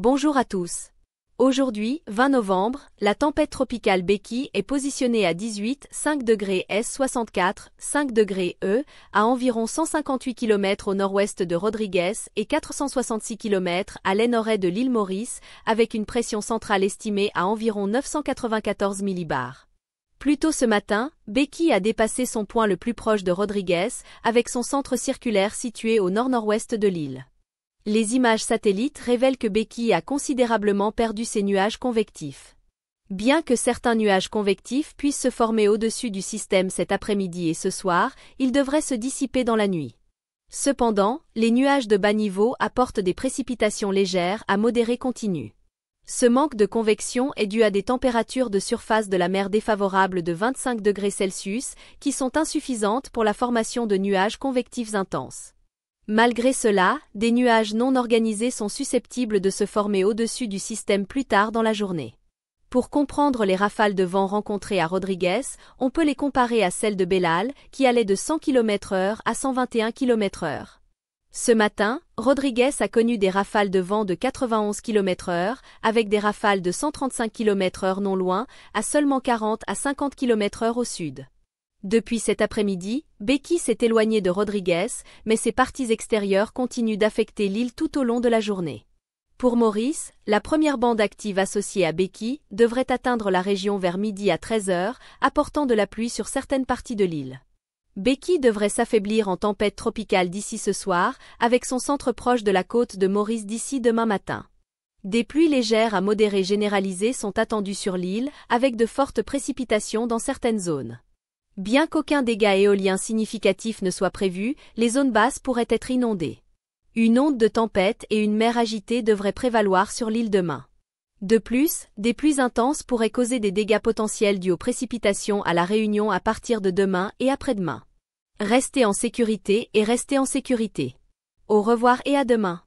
Bonjour à tous. Aujourd'hui, 20 novembre, la tempête tropicale Becky est positionnée à 18,5 degrés S 64, 5 degrés E, à environ 158 km au nord-ouest de Rodrigues et 466 km à l'est-nord-est de l'île Maurice, avec une pression centrale estimée à environ 994 millibars. Plus tôt ce matin, Becky a dépassé son point le plus proche de Rodrigues, avec son centre circulaire situé au nord-nord-ouest de l'île. Les images satellites révèlent que Becky a considérablement perdu ses nuages convectifs. Bien que certains nuages convectifs puissent se former au-dessus du système cet après-midi et ce soir, ils devraient se dissiper dans la nuit. Cependant, les nuages de bas niveau apportent des précipitations légères à modérées continues. Ce manque de convection est dû à des températures de surface de la mer défavorables de 25 degrés Celsius qui sont insuffisantes pour la formation de nuages convectifs intenses. Malgré cela, des nuages non organisés sont susceptibles de se former au-dessus du système plus tard dans la journée. Pour comprendre les rafales de vent rencontrées à Rodrigues, on peut les comparer à celles de Bellal, qui allaient de 100 km/h à 121 km/h. Ce matin, Rodrigues a connu des rafales de vent de 91 km/h, avec des rafales de 135 km/h non loin, à seulement 40 à 50 km/h au sud. Depuis cet après-midi, Becky s'est éloignée de Rodrigues, mais ses parties extérieures continuent d'affecter l'île tout au long de la journée. Pour Maurice, la première bande active associée à Becky devrait atteindre la région vers midi à 13h, apportant de la pluie sur certaines parties de l'île. Becky devrait s'affaiblir en tempête tropicale d'ici ce soir, avec son centre proche de la côte de Maurice d'ici demain matin. Des pluies légères à modérées généralisées sont attendues sur l'île, avec de fortes précipitations dans certaines zones. Bien qu'aucun dégât éolien significatif ne soit prévu, les zones basses pourraient être inondées. Une onde de tempête et une mer agitée devraient prévaloir sur l'île demain. De plus, des pluies intenses pourraient causer des dégâts potentiels dus aux précipitations à La Réunion à partir de demain et après-demain. Restez en sécurité et restez en sécurité. Au revoir et à demain.